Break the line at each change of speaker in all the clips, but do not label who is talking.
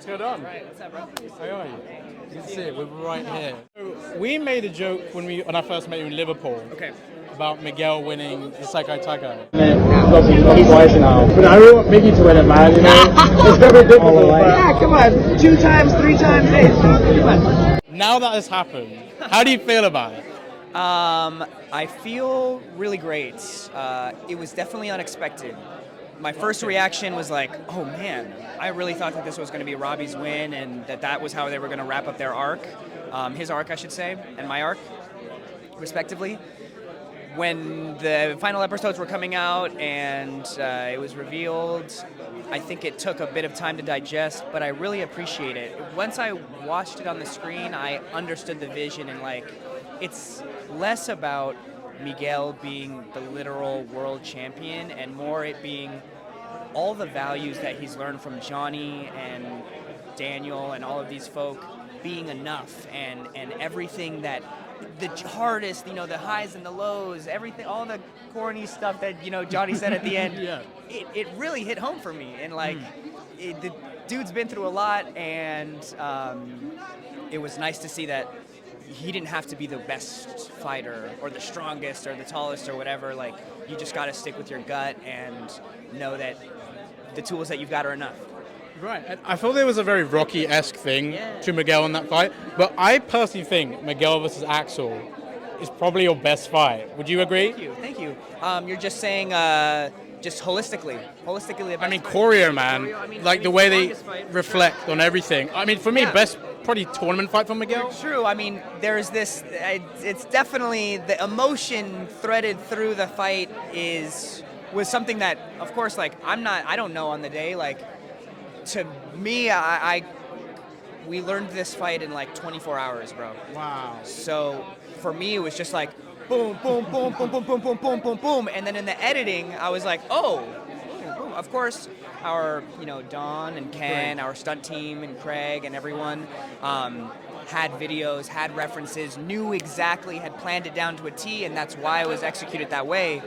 What's going on?
Right, what's up, bro?
How are you? Good to see you. We're right here. So we made a joke when I first met you in Liverpool.
Okay.
About Miguel winning the Sekai Takai.
Twice now. But I really want Mickey to win it, man. You know, it's gonna be difficult.
Yeah, come on. 2 times, 3 times, 8. Come on.
Now that has happened, how do you feel about it?
I feel really great. It was definitely unexpected. My first reaction was like, oh man, I really thought that this was going to be Robby's win and that was how they were going to wrap up their arc. His arc, I should say, and my arc, respectively. When the final episodes were coming out and it was revealed, I think it took a bit of time to digest, but I really appreciate it. Once I watched it on the screen, I understood the vision and like, it's less about Miguel being the literal world champion and more it being all the values that he's learned from Gianni and Daniel and all of these folk being enough and everything that the hardest, the highs and the lows, everything, all the corny stuff that, Gianni said at the end,
Yeah.
it really hit home for me. And like, the dude's been through a lot and it was nice to see that he didn't have to be the best fighter or the strongest or the tallest or whatever. Like, you just got to stick with your gut and know that the tools that you've got are enough.
Right. And I thought there was a very Rocky-esque thing to Miguel in that fight, but I personally think Miguel versus Axel is probably your best fight. Would you agree?
Thank you. You're just saying just holistically. The best fight.
choreo, man.
Choreo,
the way they
longest fight.
reflect on everything. I mean, for me, best probably tournament fight for Miguel.
True. I mean, there's this. It's definitely the emotion threaded through the fight was something that, of course, like I don't know on the day. Like, to me, we learned this fight in like 24 hours, bro.
Wow.
So for me, it was just like boom, boom, boom, boom, boom, boom, boom, boom, boom, boom, and then in the editing, I was like, oh, boom. Of course, our Don and Ken, our stunt team, and Craig and everyone had videos, had references, knew exactly, had planned it down to a T, and that's why it was executed that way.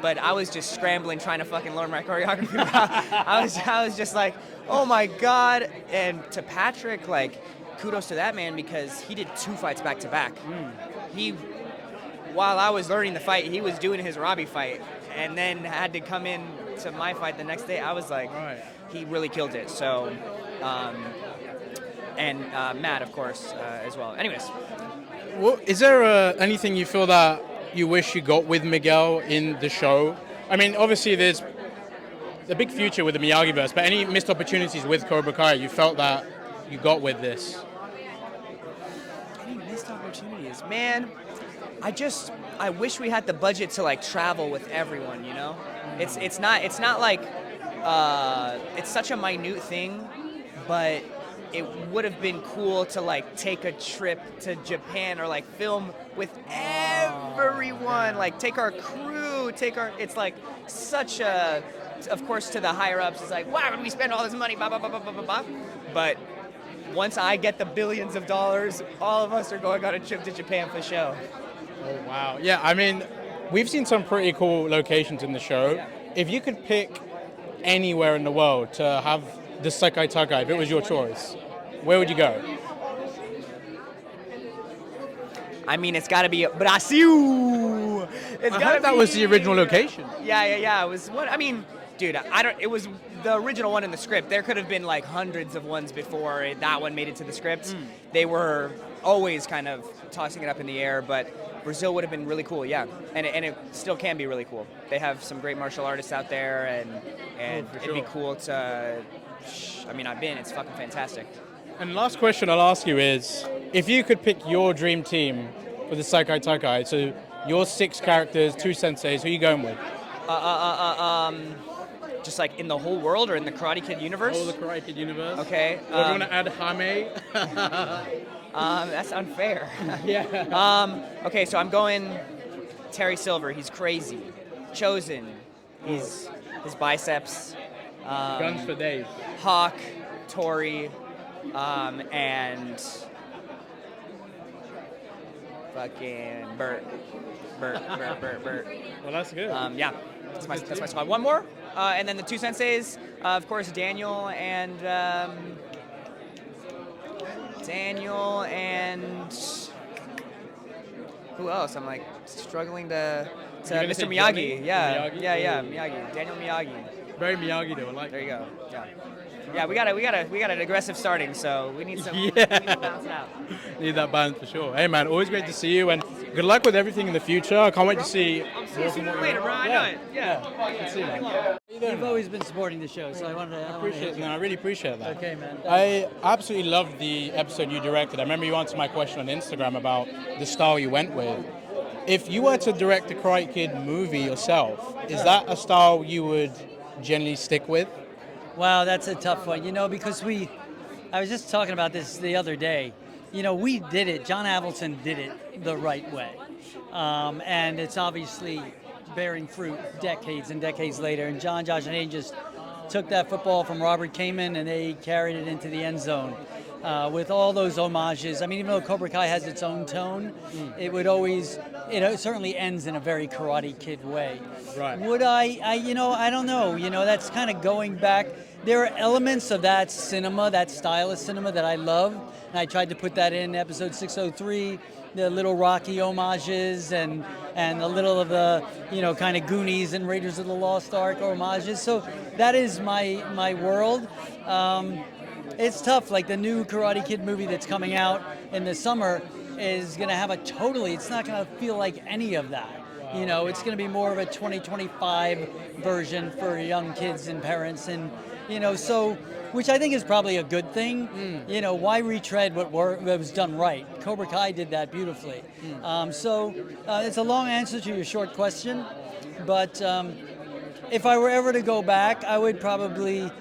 But I was just scrambling, trying to fucking learn my choreography. I was just like, oh my God. And to Patrick, like, kudos to that man because he did 2 fights back to back. While I was learning the fight, he was doing his Robby fight and then had to come in to my fight the next day. I was like, he really killed it. So, and Matt, of course, as well. Anyways.
Well, is there anything you feel that you wish you got with Miguel in the show? I mean, obviously there's a big future with the Miyagi-verse, but any missed opportunities with Cobra Kai you felt that you got with this?
Any missed opportunities? Man, I wish we had the budget to like travel with everyone, It's not like it's such a minute thing, but it would have been cool to like take a trip to Japan or like film with everyone, like take our crew, it's like such a, of course to the higher ups, it's like, wow, we spend all this money, blah, blah, blah, blah, blah, blah. But once I get the billions of dollars, all of us are going on a trip to Japan for show.
Oh, wow. Yeah, I mean, we've seen some pretty cool locations in the show. Yeah. If you could pick anywhere in the world to have the Sekai Takai, if it was your choice, where would you go?
I mean, it's got to be Brazil.
That was the original location.
Yeah. It was what I mean, dude. It was the original one in the script. There could have been like hundreds of ones before that one made it to the script. They were always kind of tossing it up in the air, but Brazil would have been really cool, yeah. And it still can be really cool. They have some great martial artists out there, and it'd be cool to. I mean, I've been. It's fucking fantastic.
And last question I'll ask you is, if you could pick your dream team for the Sekai Takai, so your 6 characters, 2 senseis, who are you going with?
Just like in the whole world or in the Karate Kid universe?
Oh, the Karate Kid universe.
Okay.
Or do you want to add Hame?
That's unfair.
Yeah.
Okay, so I'm going Terry Silver. He's crazy. Chosen. His biceps.
Guns for days.
Hawk, Tori, and fucking Bert.
Well, that's good.
Yeah, that's my squad. One more, and then the 2 senseis, of course, Daniel and Daniel and who else? I'm like struggling to Mr. Miyagi.
Gianni?
Yeah,
Miyagi?
yeah, Miyagi. Daniel Miyagi.
Very Miyagi though, I like.
There you go. Yeah. Yeah, we got an aggressive starting, so we need some.
Yeah.
We need to bounce it out.
Need that balance for sure. Hey man, always great to see you, and good luck with everything in the future. I can't wait to see.
I'll see you sooner or later, bro. I know it. Yeah.
Good to see you, man.
You've always been supporting the show, so I wanted to.
Appreciate it, man. I really appreciate that.
Okay, man.
I absolutely loved the episode you directed. I remember you answered my question on Instagram about the style you went with. If you were to direct a Karate Kid movie yourself, is that a style you would generally stick with?
Wow, that's a tough one. Because I was just talking about this the other day. We did it. John Avildsen did it the right way, and it's obviously bearing fruit decades and decades later. And John, Josh, and Hayden just took that football from Robert Kamen and they carried it into the end zone with all those homages. I mean, even though Cobra Kai has its own tone, it certainly ends in a very Karate Kid way.
Right.
Would I don't know. That's kind of going back. There are elements of that cinema, that style of cinema that I love. And I tried to put that in episode 603, the little Rocky homages and a little of the, kind of Goonies and Raiders of the Lost Ark homages. So that is my world. It's tough. Like the new Karate Kid movie that's coming out in the summer is going to have it's not going to feel like any of that. It's going to be more of a 2025 version for young kids and parents. And, so, which I think is probably a good thing. Why retread what was done right? Cobra Kai did that beautifully. So it's a long answer to your short question, but if I were ever to go back, I would probably,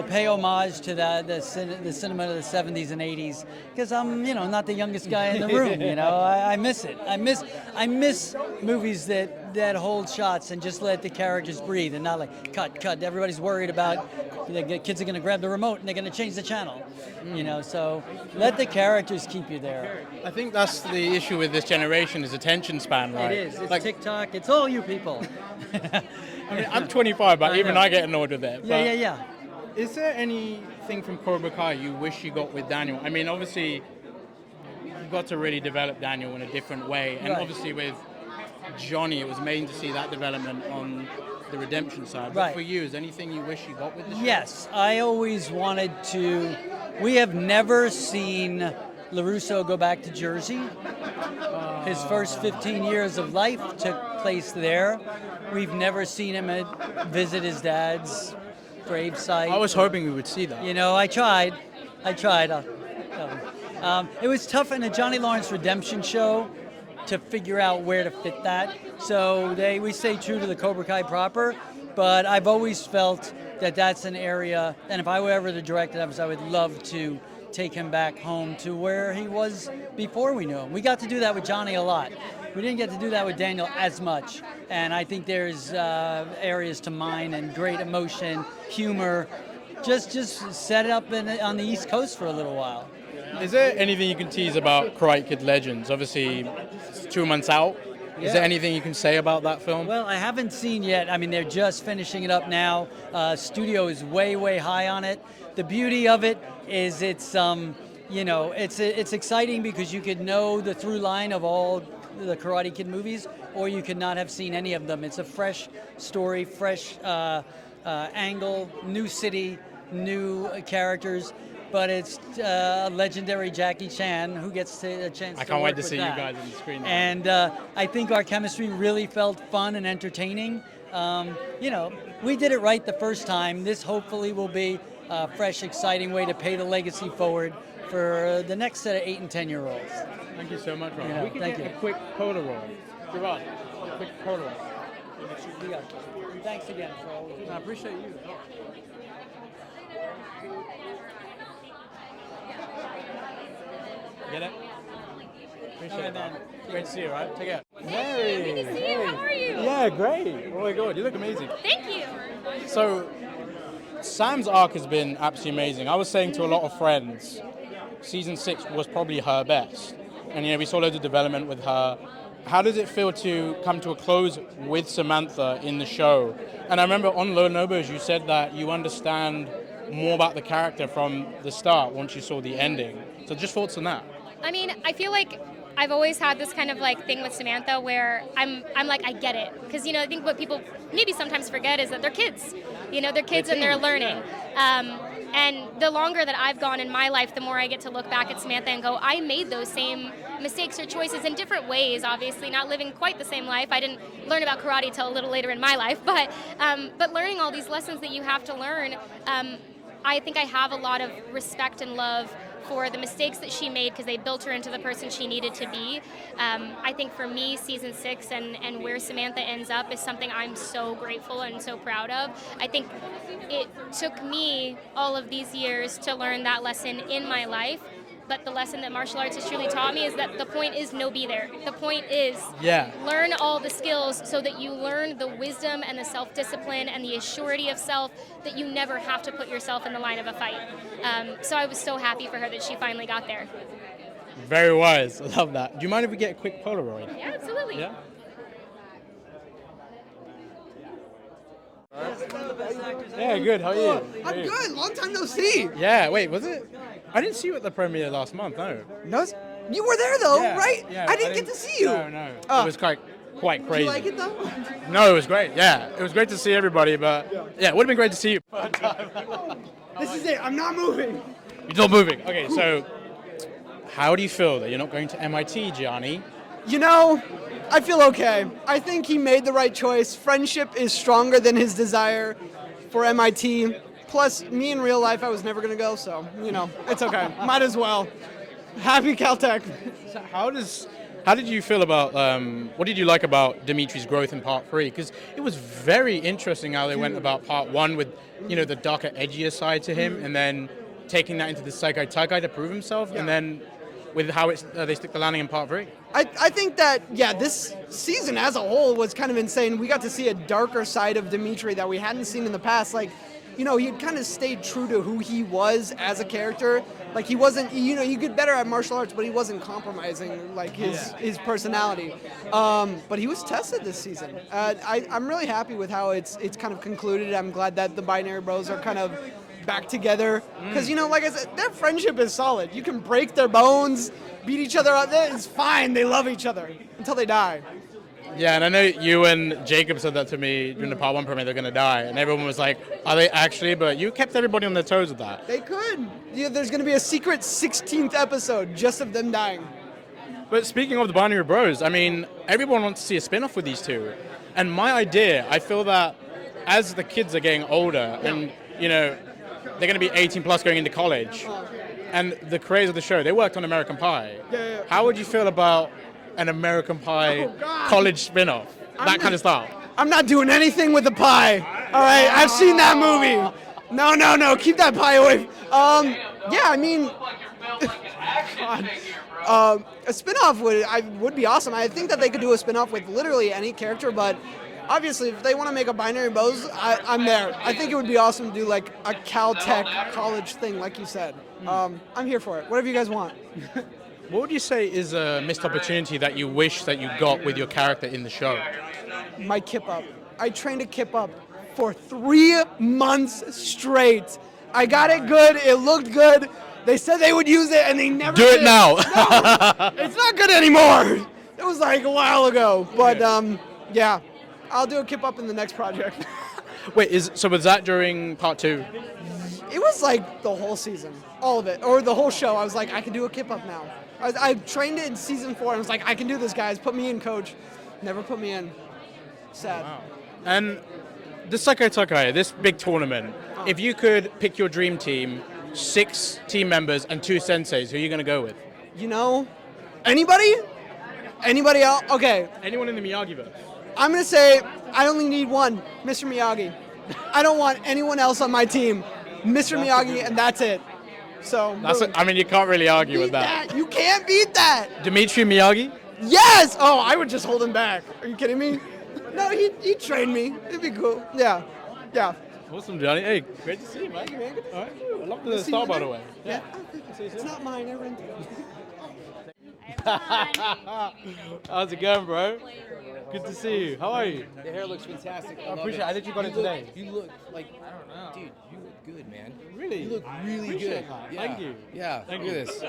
pay homage to the cinema of the 70s and 80s, because I'm, not the youngest guy in the room. I miss it. I miss movies that hold shots and just let the characters breathe and not like cut. Everybody's worried about the kids are going to grab the remote and they're going to change the channel. So let the characters keep you there.
I think that's the issue with this generation is attention span, right?
It is. It's TikTok. It's all you people.
I mean, I'm 25, but even I get annoyed with it.
Yeah.
Is there anything from Cobra Kai you wish you got with Daniel? I mean, obviously, you got to really develop Daniel in a different way. And obviously with Gianni, it was amazing to see that development on the redemption side. But for you, is there anything you wish you got with the show?
Yes, I always wanted to. We have never seen LaRusso go back to Jersey. His first 15 years of life took place there. We've never seen him visit his dad's gravesite.
I was hoping we would see that.
I tried. It was tough in a Johnny Lawrence redemption show to figure out where to fit that. So we stay true to the Cobra Kai proper, but I've always felt that that's an area, and if I were ever to direct an episode, I would love to take him back home to where he was before we knew him. We got to do that with Johnny a lot. We didn't get to do that with Daniel as much, and I think there's areas to mine and great emotion, humor. Just set it up on the East Coast for a little while.
Is there anything you can tease about Karate Kid Legends? Obviously, it's 2 months out. Is there anything you can say about that film?
Well, I haven't seen yet. I mean, they're just finishing it up now. Studio is way, way high on it. The beauty of it is it's exciting because you could know the through line of all the Karate Kid movies, or you could not have seen any of them. It's a fresh story, fresh angle, new city, new characters. But it's legendary Jackie Chan who gets a chance to
I can't wait to see
that.
you guys on the screen.
And I think our chemistry really felt fun and entertaining. We did it right the first time. This hopefully will be a fresh, exciting way to pay the legacy forward for the next set of 8 and 10-year-olds.
Thank you so much, Rob.
Yeah,
we can
thank
get
you.
a quick Polaroid. Gerard, a quick Polaroid.
Thanks again.
I appreciate you. Get it? Appreciate it, man. Great to see you, right? Take care. Hey!
Good to see you. How are you?
Yeah, great. Oh my god, you look amazing.
Thank you.
So, Sam's arc has been absolutely amazing. I was saying to a lot of friends, season 6 was probably her best. And we saw loads of development with her. How does it feel to come to a close with Samantha in the show? And I remember on Low Nobos you said that you understand more about the character from the start once you saw the ending. So just thoughts on that.
I mean, I feel like I've always had this kind of like thing with Samantha where I'm like, I get it. Because, you know, I think what people maybe sometimes forget is that they're kids. You know, they're kids and they're learning. And the longer that I've gone in my life, the more I get to look back at Samantha and go, I made those same mistakes or choices in different ways, obviously, not living quite the same life. I didn't learn about karate till a little later in my life, but learning all these lessons that you have to learn, I think I have a lot of respect and love for the mistakes that she made because they built her into the person she needed to be. I think for me, season 6 and where Samantha ends up is something I'm so grateful and so proud of. I think it took me all of these years to learn that lesson in my life, but the lesson that martial arts has truly taught me is that the point is no be there. The point is learn all the skills so that you learn the wisdom and the self-discipline and the assurity of self that you never have to put yourself in the line of a fight. So I was so happy for her that she finally got there.
Very wise. I love that. Do you mind if we get a quick Polaroid?
Yeah, absolutely.
Yeah. Yeah, good. How are you?
I'm good. Long time no see.
Yeah, wait, was it? I didn't see you at the premiere last month, no.
No, you were there though,
Yeah,
right?
yeah,
I didn't get to see you.
No. It was quite
Did
crazy.
you like it though?
No, it was great. Yeah, it was great to see everybody, but yeah, it would have been great to see you.
This is it. I'm not moving.
You're not moving. Okay, so how do you feel that you're not going to MIT, Gianni?
You know, I feel okay. I think he made the right choice. Friendship is stronger than his desire for MIT. Plus, me in real life, I was never going to go, so, you know, it's okay. Might as well. Happy Caltech.
So how did you feel about, what did you like about Dimitri's growth in part 3? Because it was very interesting how they went about part 1 with, you know, the darker, edgier side to him, and then taking that into the Saikai Taikai to prove himself, and then with how they stick the landing in part 3.
I think that, this season as a whole was kind of insane. We got to see a darker side of Dimitri that we hadn't seen in the past. Like, you know, he had kind of stayed true to who he was as a character. Like, he wasn't, you know, he get better at martial arts, but he wasn't compromising, like, his personality. But he was tested this season. I'm really happy with how it's kind of concluded. I'm glad that the Binary Bros are kind of back together. Because, you know, like I said, their friendship is solid. You can break their bones, beat each other up. It's fine. They love each other until they die.
Yeah, and I know you and Jacob said that to me during the part 1 premiere, they're going to die. And everyone was like, are they actually? But you kept everybody on their toes with that.
They could. Yeah, there's going to be a secret 16th episode just of them dying.
But speaking of the Binary Bros, I mean, everyone wants to see a spin-off with these two. And my idea, I feel that as the kids are getting older and, you know, they're going to be 18 plus going into college, and the creators of the show, they worked on American Pie.
Yeah.
How would you feel about an American Pie college spin-off? That kind of style.
I'm not doing anything with the pie. All right, I've seen that movie. No, keep that pie away. Yeah, I mean, God. A spin-off would be awesome. I think that they could do a spin-off with literally any character, but obviously, if they want to make a Binary Bros, I'm there. I think it would be awesome to do like a Caltech college thing, like you said. I'm here for it. Whatever you guys want.
What would you say is a missed opportunity that you wish that you got with your character in the show?
My kip up. I trained a kip up for 3 months straight. I got it good. It looked good. They said they would use it, and they never did.
Do it now.
No, it's not good anymore. It was like a while ago. But, yeah. I'll do a kip up in the next project.
Wait, so was that during part 2?
It was like the whole season. All of it. Or the whole show. I was like, I can do a kip up now. I trained it in season 4. I was like, I can do this, guys. Put me in, coach. Never put me in. Sad.
Wow. And the Saikai Takai, this big tournament, if you could pick your dream team, 6 team members and 2 senseis, who are you going to go with?
You know, anybody? Anybody else? Okay.
Anyone in the Miyagi-verse?
I'm going to say I only need one, Mr. Miyagi. I don't want anyone else on my team. Mr. Miyagi, and that's it. So,
I mean, you can't really argue with
beat
that.
You can't beat that.
Dimitri Miyagi?
Yes! Oh, I would just hold him back. Are you kidding me? No, he'd train me. It'd be cool. Yeah.
Awesome, Gianni. Hey, great to see you, man. All right. I love the star, by the way.
Yeah. It's not mine. I rented it.
How's it going, bro? Good to see you. How are you?
The hair looks fantastic.
I appreciate it. I think you got it today.
You look like, I don't know. Dude, you look good, man.
Really?
You look really
Appreciate
good.
that.
Yeah.
Thank you.
Yeah,
Thank
look
you.
at this.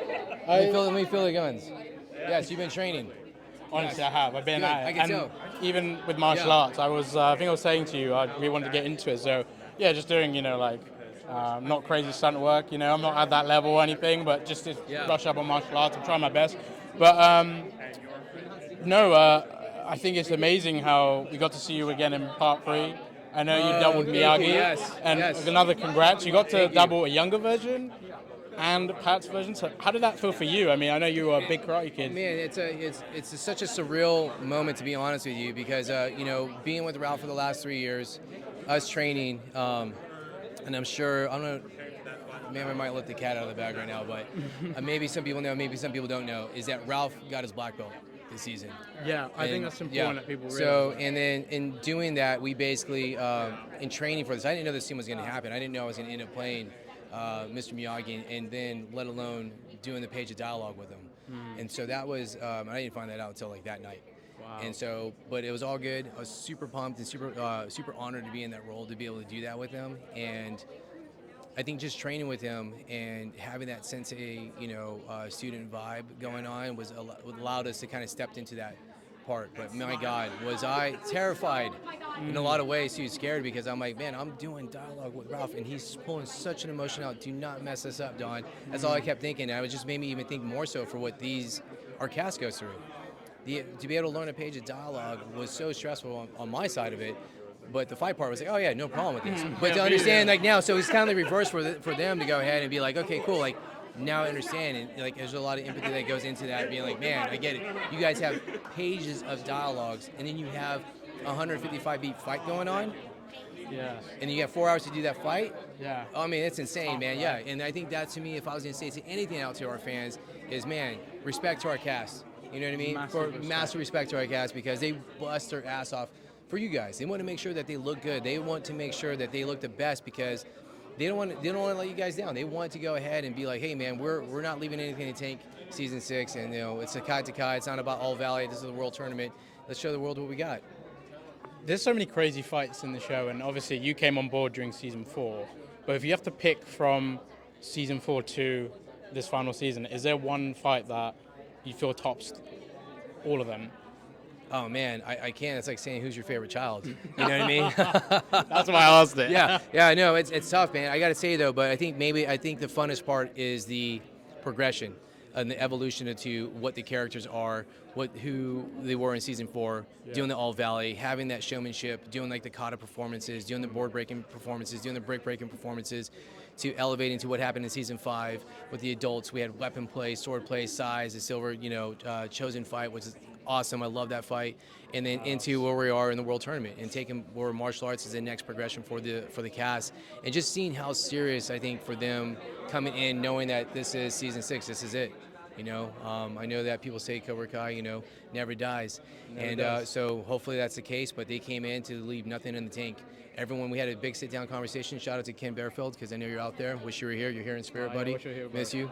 Let me feel the guns. Yes, you've been training.
Honestly, I have. I've been
Good,
at it.
I can
And
tell.
even with martial arts, I think I was saying to you, I really wanted to get into it. So, yeah, just doing, not crazy stunt work. I'm not at that level or anything, but just to brush up on martial arts. I'm trying my best. But, I think it's amazing how we got to see you again in part 3. I know you doubled
thank
Miyagi.
you, yes,
And
yes.
another congrats. You got to
Thank you.
double a younger version and Pat's version. So how did that feel for you? I mean, I know you were a big Karate Kid.
Man, it's such a surreal moment, to be honest with you, because being with Ralph for the last 3 years, us training, and I'm sure I don't know. Maybe I might let the cat out of the bag right now, but maybe some people know, maybe some people don't know, is that Ralph got his black belt this season.
Yeah, I think that's important that people realize.
So, and then in doing that, we basically, in training for this, I didn't know this scene was going to happen. I didn't know I was going to end up playing Mr. Miyagi, and then let alone doing the page of dialogue with him. And so that was, I didn't find that out until like that night.
Wow.
And so, but it was all good. I was super pumped and super honored to be in that role, to be able to do that with him. And I think just training with him and having that sensei, student vibe going on was allowed us to kind of step into that part. But my God, was I terrified in a lot of ways. He was scared because I'm like, man, I'm doing dialogue with Ralph and he's pulling such an emotion out. Do not mess this up, Don. That's all I kept thinking. And it just made me even think more so for what our cast goes through. To be able to learn a page of dialogue was so stressful on my side of it. But the fight part was like, oh yeah, no problem with this. But to understand like now, so it's kind of the reverse for them to go ahead and be like, okay, cool, like now I understand, and like there's a lot of empathy that goes into that, being like, man, I get it. You guys have pages of dialogues, and then you have a 155 beat fight going on.
Yeah.
And you have 4 hours to do that fight.
Yeah.
I mean, it's insane, man. Yeah. And I think that to me, if I was going to say anything out to our fans, is man, respect to our cast. You know what I mean? Massive respect to our cast, because they bust their ass off for you guys. They want to make sure that they look good. They want to make sure that they look the best, because they don't want to let you guys down. They want to go ahead and be like, hey man, we're not leaving anything to tank season 6, and it's a Kai to Kai. It's not about All Valley. This is a world tournament. Let's show the world what we got.
There's so many crazy fights in the show, and obviously you came on board during season 4. But if you have to pick from season 4 to this final season, is there one fight that you feel tops all of them?
Oh man, I can't. It's like saying who's your favorite child. You know what I mean?
That's why I asked it.
Yeah, I know it's tough, man. I got to say though, but I think the funnest part is the progression and the evolution into what the characters are, who they were in season 4, doing the All Valley, having that showmanship, doing like the kata performances, doing the board breaking performances, doing the break breaking performances, to elevating to what happened in season 5 with the adults. We had weapon play, sword play, size, the silver, chosen fight, which is awesome. I love that fight. And then into where we are in the world tournament and taking where martial arts is the next progression for the cast, and just seeing how serious I think for them coming in, knowing that this is season 6, this is it. I know that people say Cobra Kai, never dies. So hopefully that's the case, but they came in to leave nothing in the tank. Everyone, we had a big sit-down conversation. Shout out to Ken Bearfield, because I know you're out there. Wish you were here. You're here in spirit, buddy.
wish you were here,
Miss you.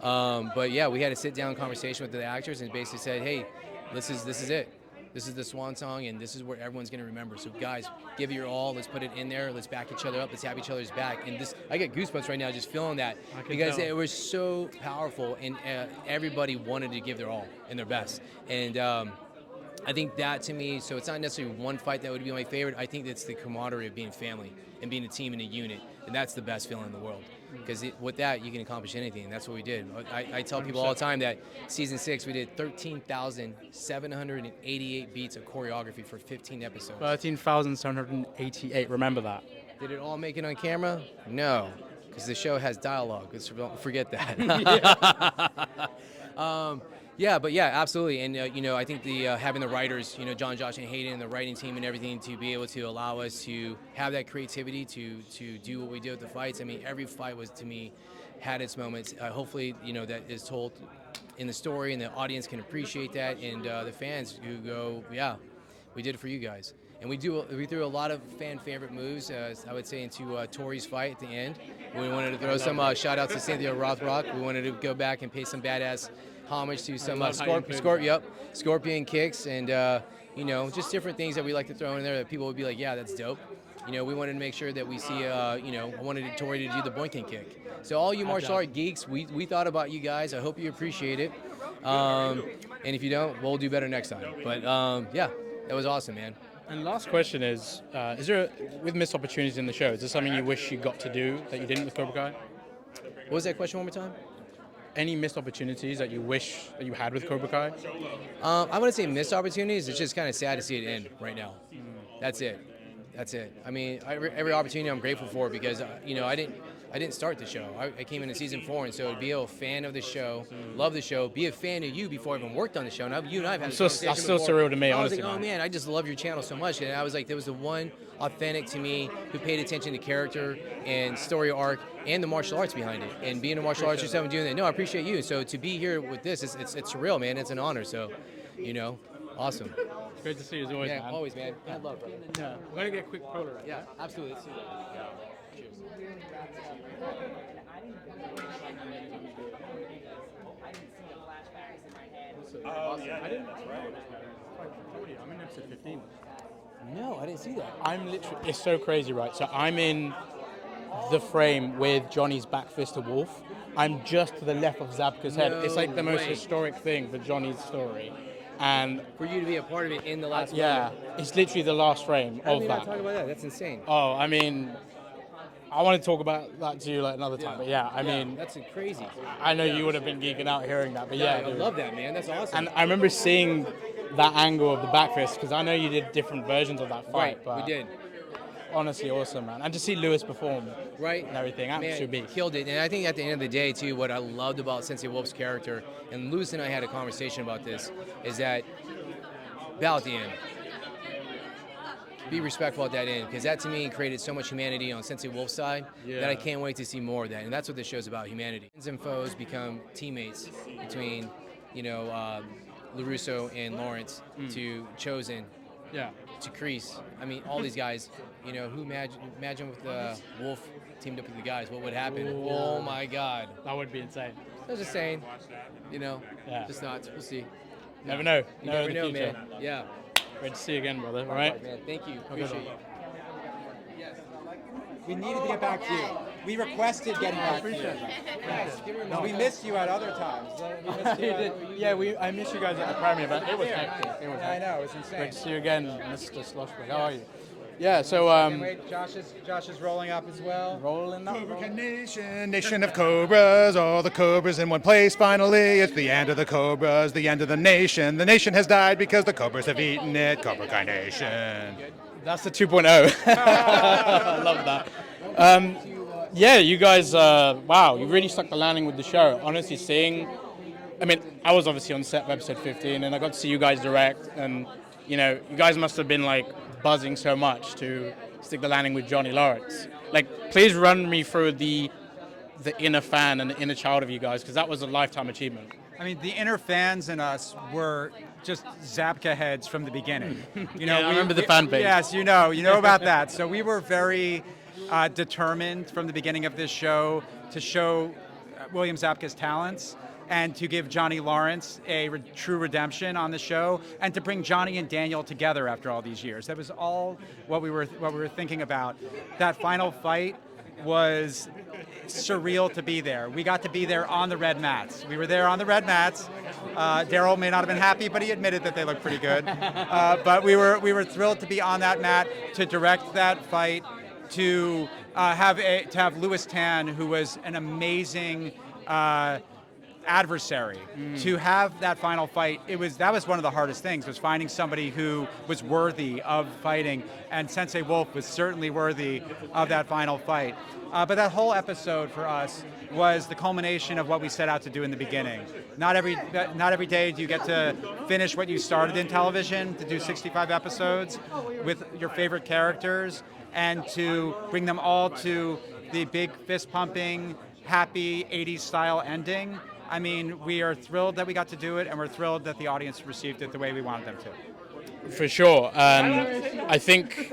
But yeah, we had a sit-down conversation with the actors and basically said, hey, this is it. This is the swan song, and this is where everyone's going to remember. So guys, give it your all. Let's put it in there. Let's back each other up. Let's have each other's back. And I get goosebumps right now just feeling that, because it was so powerful, and everybody wanted to give their all and their best. And I think that to me, so it's not necessarily one fight that would be my favorite. I think it's the camaraderie of being family and being a team and a unit, and that's the best feeling in the world. Because with that, you can accomplish anything, and that's what we did. I tell people all the time that season 6, we did 13,788 beats of choreography for 15 episodes.
13,788, remember that.
Did it all make it on camera? No, because the show has dialogue. Don't forget that. But absolutely. And, I think having the writers, John, Josh, and Hayden, and the writing team and everything, to be able to allow us to have that creativity to do what we did with the fights. I mean, every fight was, to me, had its moments. Hopefully, that is told in the story, and the audience can appreciate that, and the fans who go, yeah, we did it for you guys. And we threw a lot of fan favorite moves, I would say, into Tori's fight at the end. We wanted to throw some shout outs to Cynthia Rothrock. We wanted to go back and pay some badass homage to some scorpion kicks, and just different things that we like to throw in there that people would be like, yeah, that's dope. we wanted to make sure that we see, I wanted Tori to do the boinking kick. So all you martial art geeks, we thought about you guys. I hope you appreciate it. And if you don't, we'll do better next time. But yeah, that was awesome, man.
And last question is there, with missed opportunities in the show, is there something you wish you got to do that you didn't with Cobra Kai?
What was that question one more time?
Any missed opportunities that you wish that you had with Cobra Kai?
I wouldn't say missed opportunities. It's just kind of sad to see it end right now. That's it. I mean, every opportunity I'm grateful for because, I didn't start the show. I came into season 4, and so to be a fan of the show, love the show, be a fan of you before I even worked on the show. Now you and I have had
That's still surreal to me, honestly.
I was like, oh man, I just love your channel so much. And I was like, there was the one authentic to me who paid attention to character and story arc and the martial arts behind it. And being a martial arts yourself and doing that, no, I appreciate you. So to be here with this, it's surreal, man. It's an honor. So, awesome.
Great to see you as always,
Yeah,
man.
always, man. I love, brother.
Yeah. We're going to get a quick Polaroid.
Yeah, absolutely. Let's do that. Cheers.
Awesome. I didn't. I'm in episode 15.
No, I didn't see that.
I'm literally. It's so crazy, right? So I'm in the frame with Johnny's back fist to Wolf. I'm just to the left of Zabka's head. It's like the most historic thing for Johnny's story. And
for you to be a part of it in the last frame.
Yeah, it's literally the last frame
How
of
do we
that.
not talk about that? That's insane.
Oh, I mean, I want to talk about that to you like another time. But yeah, I mean,
that's crazy.
I know you would have been geeking out hearing that, but yeah,
I love that, man. That's awesome.
And I remember seeing that angle of the back fist because I know you did different versions of that fight.
Right,
but
we did.
Honestly, awesome, man. And to see Lewis perform,
right,
and everything, absolutely
man, killed it. And I think at the end of the day, too, what I loved about Sensei Wolf's character, and Lewis and I had a conversation about this, is that bow at the end. Be respectful at that end, because that to me created so much humanity on Sensei Wolf's side that I can't wait to see more of that. And that's what this show's about, humanity. Friends and foes become teammates between, LaRusso and Lawrence to Chosen.
Yeah.
To Kreese. I mean, all these guys, who imagine if Wolf teamed up with the guys, what would happen?
Ooh.
Oh my God.
That would be insane.
I was just saying, just thoughts. We'll see.
Never know.
You never know, man. Yeah.
Great to see you again, brother. All right?
Man, thank you. Appreciate you.
We needed to get back to you. We requested getting back to you.
Yes.
We missed you at other times.
I missed you guys at the premiere, but it was hectic.
I know, it was insane.
Great to see you again, Mr. Schlossberg. How are you? Yeah, so
Can't wait. Josh is rolling up as well.
Rolling up.
Cobra Kai Nation, nation of cobras, all the cobras in one place. Finally, it's the end of the cobras, the end of the nation. The nation has died because the cobras have eaten it. Cobra Kai Nation.
That's the 2.0. I love that. Yeah, you guys, wow, you really stuck the landing with the show. Honestly, I was obviously on set of episode 15, and I got to see you guys direct, and, you guys must have been, buzzing so much to stick the landing with Johnny Lawrence. Please run me through the inner fan and the inner child of you guys, because that was a lifetime achievement.
I mean, the inner fans and us were just Zabka heads from the beginning.
I remember the fan base.
Yes, you know about that. So we were very determined from the beginning of this show to show William Zabka's talents and to give Johnny Lawrence a true redemption on the show, and to bring Johnny and Daniel together after all these years. That was all what we were thinking about. That final fight was surreal to be there. We got to be there on the red mats. We were there on the red mats. Daryl may not have been happy, but he admitted that they looked pretty good. But we were thrilled to be on that mat, to direct that fight, to have Louis Tan, who was an amazing adversary, to have that final fight. That was one of the hardest things, was finding somebody who was worthy of fighting, and Sensei Wolf was certainly worthy of that final fight. But that whole episode for us was the culmination of what we set out to do in the beginning. Not every day do you get to finish what you started in television, to do 65 episodes with your favorite characters, and to bring them all to the big fist pumping, happy 80s style ending. I mean, we are thrilled that we got to do it, and we're thrilled that the audience received it the way we wanted them to.
For sure. I think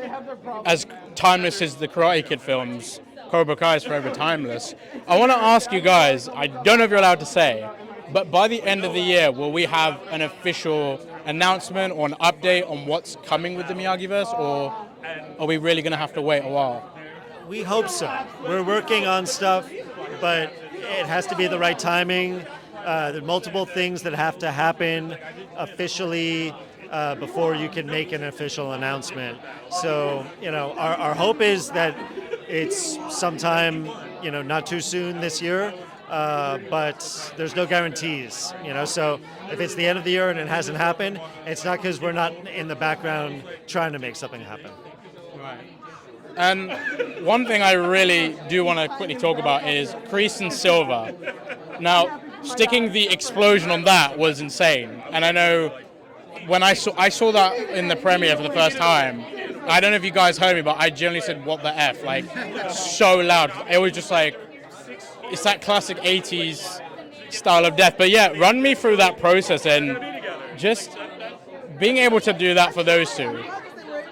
as timeless as the Karate Kid films, Cobra Kai is forever timeless. I want to ask you guys, I don't know if you're allowed to say, but by the end of the year, will we have an official announcement or an update on what's coming with the Miyagiverse, or are we really going to have to wait a while?
We hope so. We're working on stuff, but it has to be the right timing. There are multiple things that have to happen officially before you can make an official announcement. So, our hope is that it's sometime, not too soon this year, but there's no guarantees, So if it's the end of the year and it hasn't happened, it's not because we're not in the background trying to make something happen.
Right. And one thing I really do want to quickly talk about is Kreese and Silver. Now, sticking the explosion on that was insane. And I know when I saw that in the premiere for the first time, I don't know if you guys heard me, but I generally said, what the F? Like, so loud. It was just like, it's that classic 80s style of death. But yeah, run me through that process and just being able to do that for those two.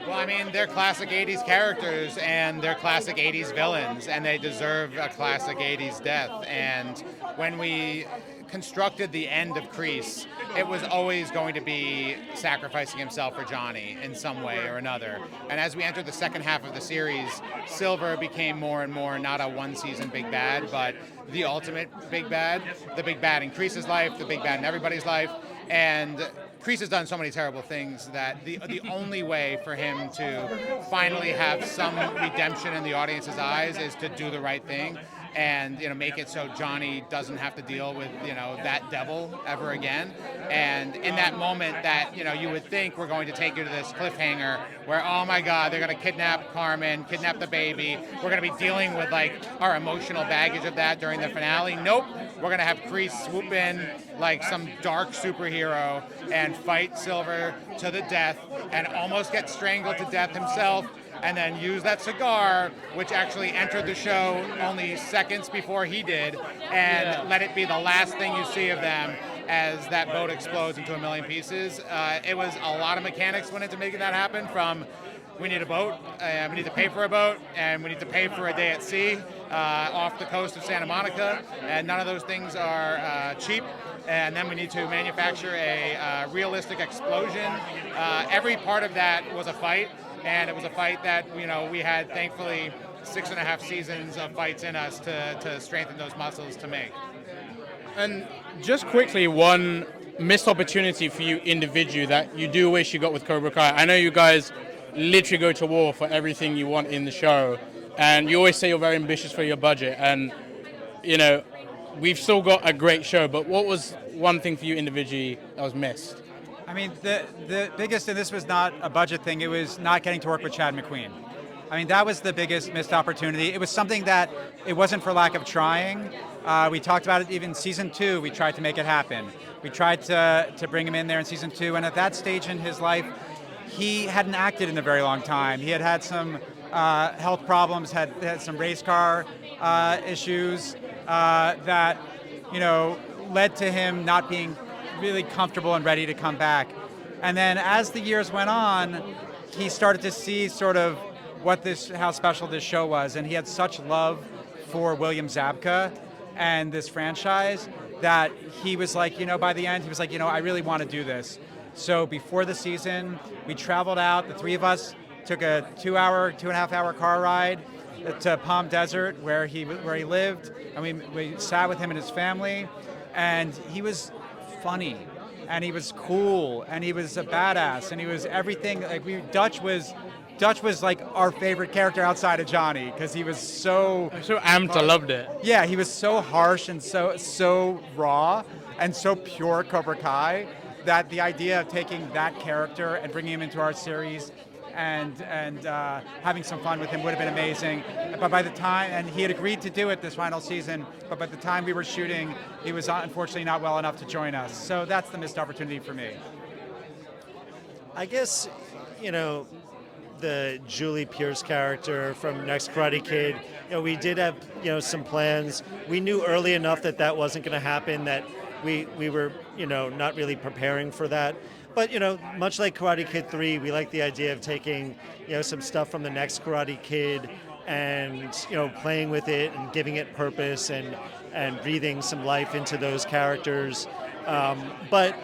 Well, I mean, they're classic 80s characters and they're classic 80s villains, and they deserve a classic 80s death. And when we constructed the end of Kreese, it was always going to be sacrificing himself for Gianni in some way or another. And as we entered the second half of the series, Silver became more and more not a one-season big bad, but the ultimate big bad. The big bad in Kreese's life, the big bad in everybody's life. And Kreese has done so many terrible things that the only way for him to finally have some redemption in the audience's eyes is to do the right thing and make it so Gianni doesn't have to deal with that devil ever again. And in that moment that you would think we're going to take you to this cliffhanger where, oh my God, they're going to kidnap Carmen, kidnap the baby. We're going to be dealing with like our emotional baggage of that during the finale. Nope, we're going to have Kreese swoop in like some dark superhero and fight Silver to the death and almost get strangled to death himself, and then use that cigar, which actually entered the show only seconds before he did, and let it be the last thing you see of them as that boat explodes into a million pieces. It was a lot of mechanics went into making that happen, from we need a boat, we need to pay for a boat, and we need to pay for a day at sea off the coast of Santa Monica, and none of those things are cheap. And then we need to manufacture a realistic explosion. Every part of that was a fight, and it was a fight that we had, thankfully, 6.5 seasons of fights in us to strengthen those muscles to make.
And just quickly, one missed opportunity for you individually that you do wish you got with Cobra Kai. I know you guys literally go to war for everything you want in the show, and you always say you're very ambitious for your budget, and we've still got a great show, but what was one thing for you individually that was missed?
I mean, the biggest, and this was not a budget thing, it was not getting to work with Chad McQueen. I mean, that was the biggest missed opportunity. It was something that it wasn't for lack of trying. We talked about it even in season 2, we tried to make it happen. We tried to bring him in there in season 2, and at that stage in his life, he hadn't acted in a very long time. He had some health problems, had some race car issues that, led to him not being really comfortable and ready to come back. And then as the years went on, he started to see sort of how special this show was, and he had such love for William Zabka and this franchise that he was like, by the end, he was like, I really want to do this. So before the season, we traveled out, the three of us took a 2.5 hour car ride to Palm Desert where he lived, and we sat with him and his family, and he was funny, and he was cool, and he was a badass, and he was everything. Like Dutch was like our favorite character outside of Gianni because he was so
amped. I loved it.
Yeah, he was so harsh and so raw and so pure Cobra Kai that the idea of taking that character and bringing him into our series and having some fun with him would have been amazing. But by the time, and he had agreed to do it this final season, but by the time we were shooting, he was unfortunately not well enough to join us. So that's the missed opportunity for me.
I guess, the Julie Pierce character from Next Karate Kid, we did have, some plans. We knew early enough that wasn't going to happen, that we were, not really preparing for that. But, much like Karate Kid 3, we like the idea of taking, some stuff from the Next Karate Kid and playing with it and giving it purpose and breathing some life into those characters. But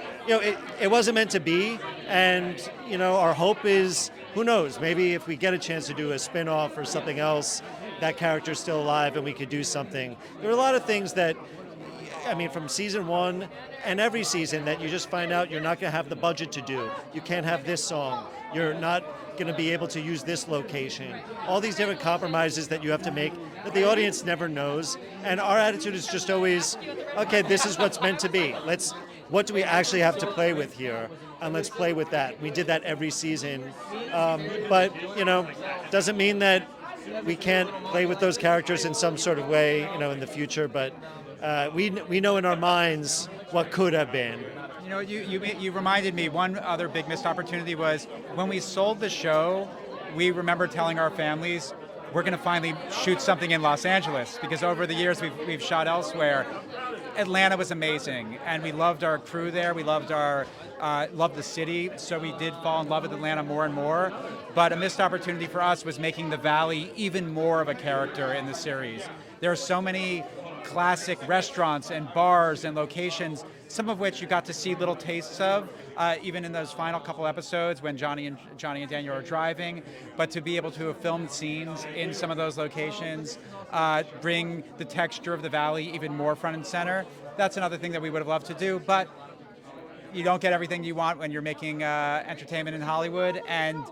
it wasn't meant to be, and our hope is, who knows, maybe if we get a chance to do a spin-off or something else, that character's still alive and we could do something. There are a lot of things that, from season 1 and every season, that you just find out you're not going to have the budget to do. You can't have this song. You're not going to be able to use this location. All these different compromises that you have to make that the audience never knows. And our attitude is just always, okay, this is what's meant to be. What do we actually have to play with here? And let's play with that. We did that every season. But doesn't mean that we can't play with those characters in some sort of way, in the future. But we know in our minds what could have been.
You reminded me, one other big missed opportunity was when we sold the show, we remember telling our families, we're going to finally shoot something in Los Angeles, because over the years we've shot elsewhere. Atlanta was amazing, and we loved our crew there. We loved loved the city, so we did fall in love with Atlanta more and more. But a missed opportunity for us was making the Valley even more of a character in the series. There are so many classic restaurants and bars and locations, some of which you got to see little tastes of, even in those final couple episodes when Johnny and Daniel are driving. But to be able to have filmed scenes in some of those locations, bring the texture of the Valley even more front and center, that's another thing that we would have loved to do. But you don't get everything you want when you're making entertainment in Hollywood. And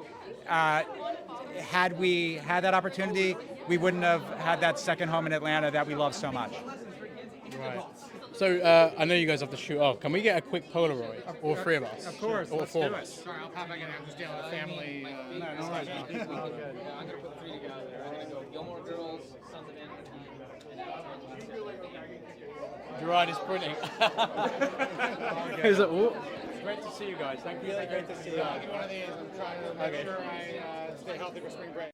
had we had that opportunity, we wouldn't have had that second home in Atlanta that we love so much.
Right. So I know you guys have to shoot off. Can we get a quick Polaroid? All three of us?
Of course.
All four of
do
us.
Sorry, I'll pop back in. I'm just dealing with family.
No worries.
I'm going to put 3 together. I'm going to go Gilmore Girls, Sons of Anarchy, and
Gerard is printing. Is it, great to see you guys. Thank you.
Really great to see you.
I'll get one of these. I'm trying to make sure I stay healthy for spring break.